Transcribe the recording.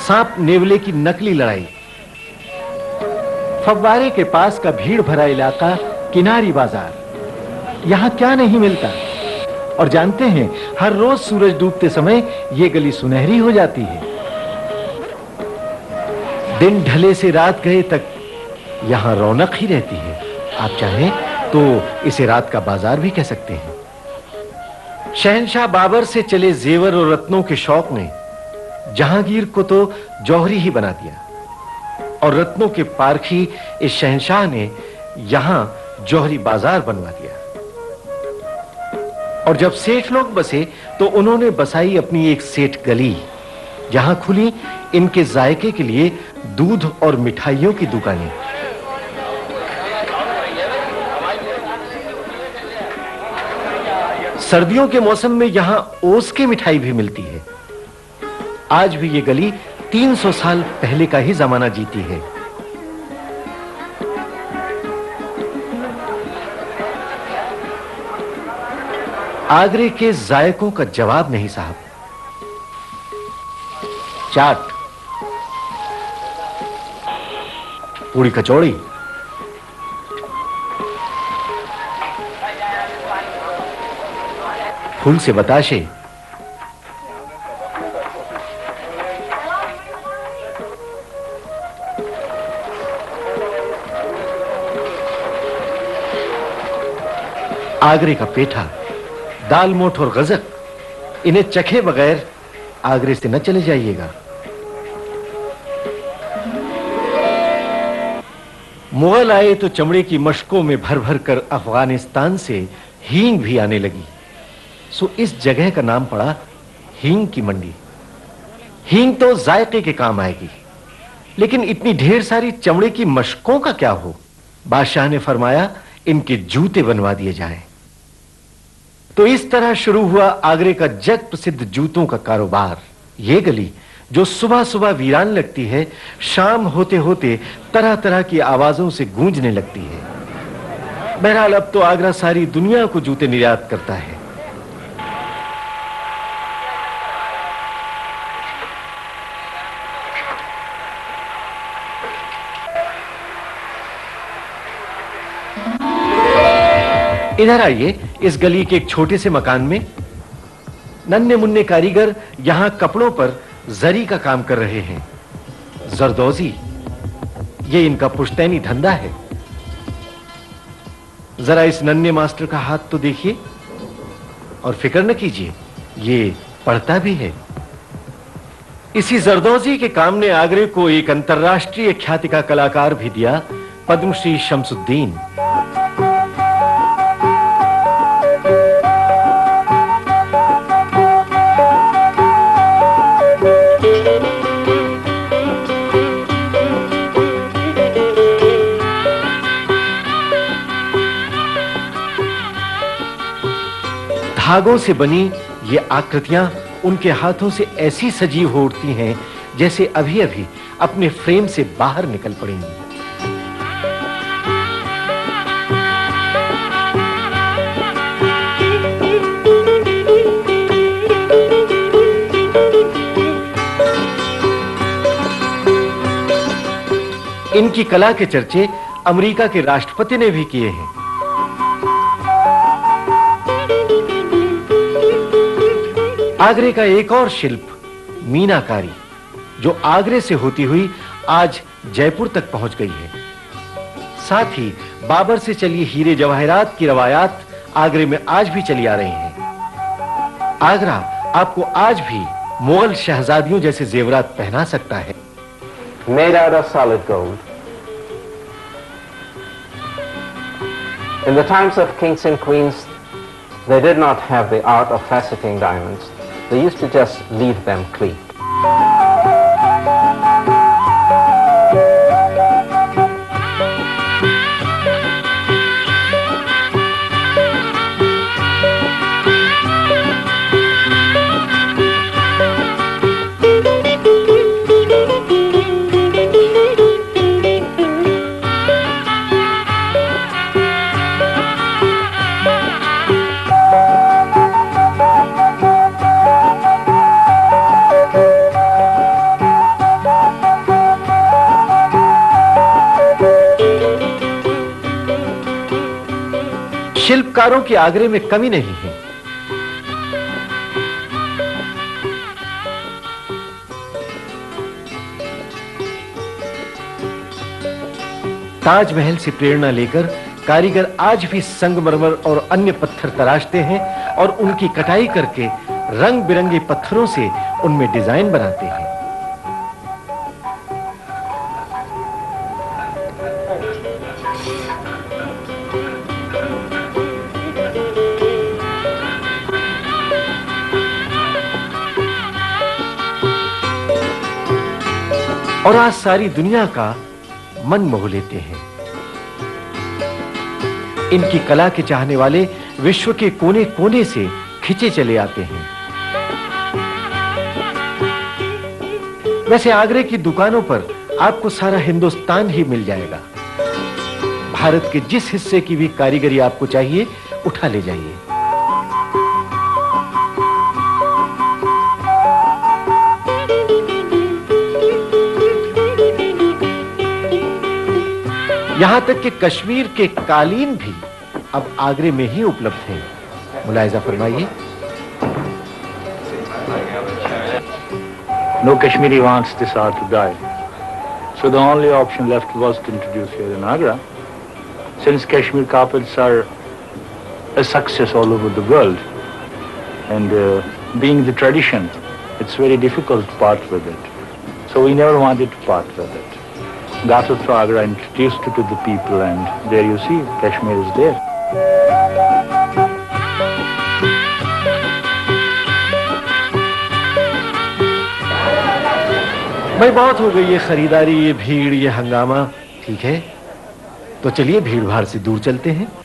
सांप नेवले की नकली लड़ाई। फव्वारे के पास का भीड़ भरा इलाका किनारी बाजार। यहां क्या नहीं मिलता। और जानते हैं, हर रोज सूरज डूबते समय यह गली सुनहरी हो जाती है। दिन ढले से रात गए तक यहां रौनक ही रहती है। आप चाहें तो इसे रात का बाजार भी कह सकते हैं। शहंशाह बाबर से चले जेवर और रत्नों के शौक ने जहांगीर को तो जौहरी ही बना दिया, और रत्नों के पारखी इस शहंशाह ने यहां जौहरी बाजार बनवा दिया। और जब सेठ लोग बसे तो उन्होंने बसाई अपनी एक सेठ गली, जहां खुली इनके जायके के लिए दूध और मिठाइयों की दुकानें। सर्दियों के मौसम में यहां ओस की मिठाई भी मिलती है। आज भी ये गली 300 साल पहले का ही जमाना जीती है। आगरे के जायकों का जवाब नहीं साहब। चाट, पूरी कचौड़ी, फूल से बताशे, आगरे का पेठा, दाल मोठ और गजक, इन्हें चखे बगैर आगरे से न चले जाइएगा। मुगल आए तो चमड़े की मशकों में भर भर कर अफगानिस्तान से हींग भी आने लगी। सो इस जगह का नाम पड़ा हींग की मंडी। हींग तो जायके के काम आएगी, लेकिन इतनी ढेर सारी चमड़े की मशकों का क्या हो? बादशाह ने फरमाया इनके जूते बनवा दिए जाएं। तो इस तरह शुरू हुआ आगरे का जग प्रसिद्ध जूतों का कारोबार। यह गली जो सुबह सुबह वीरान लगती है, शाम होते होते तरह तरह की आवाजों से गूंजने लगती है। बहरहाल अब तो आगरा सारी दुनिया को जूते निर्यात करता है। इधर आइए। इस गली के एक छोटे से मकान में नन्हे मुन्ने कारीगर यहां कपड़ों पर जरी का काम कर रहे हैं। जरदोजी, ये इनका पुश्तैनी धंधा है। जरा इस नन्हे मास्टर का हाथ तो देखिए, और फिक्र न कीजिए, ये पढ़ता भी है। इसी जरदोजी के काम ने आगरे को एक अंतर्राष्ट्रीय ख्याति का कलाकार भी दिया, पद्मश्री शमसुद्दीन। धागों से बनी ये आकृतियां उनके हाथों से ऐसी सजीव हो उठती हैं जैसे अभी अभी अपने फ्रेम से बाहर निकल पड़ेंगी। इनकी कला के चर्चे अमेरिका के राष्ट्रपति ने भी किए हैं। आगरे का एक और शिल्प, मीनाकारी, जो आगरे से होती हुई आज जयपुर तक पहुंच गई है। साथ ही बाबर से चली हीरे जवाहरात की रवायात आगरे में आज भी चली आ रही हैं। आगरा आपको आज भी मुगल शहजादियों जैसे जेवरात पहना सकता है। Made out of solid gold. In the times of kings and queens, they did not have the art of faceting diamonds. They used to just leave them clean. शिल्पकारों की आगरे में कमी नहीं है। ताजमहल से प्रेरणा लेकर कारीगर आज भी संगमरमर और अन्य पत्थर तराशते हैं और उनकी कटाई करके रंग बिरंगे पत्थरों से उनमें डिजाइन बनाते हैं। और आज सारी दुनिया का मन मोह लेते हैं। इनकी कला के चाहने वाले विश्व के कोने-कोने से खिंचे चले आते हैं। वैसे आगरे की दुकानों पर आपको सारा हिंदुस्तान ही मिल जाएगा। भारत के जिस हिस्से की भी कारीगरी आपको चाहिए, उठा ले जाइए। यहां तक कि कश्मीर के कालीन भी अब आगरे में ही उपलब्ध हैं। मुलाहिजा फरमाइए। No Kashmiri wants this art to die. So the only option left was to introduce here in Agra. Since Kashmir carpets are a success all over the world, and being the tradition, it's very difficult to part with it. So we never wanted to part with it. Got it to Agra, introduced it to the people, and there you see, Kashmir is there. भाई बहुत हो गई ये खरीदारी, ये भीड़, ये हंगामा। ठीक है, तो चलिए भीड़ भाड़ से दूर चलते हैं।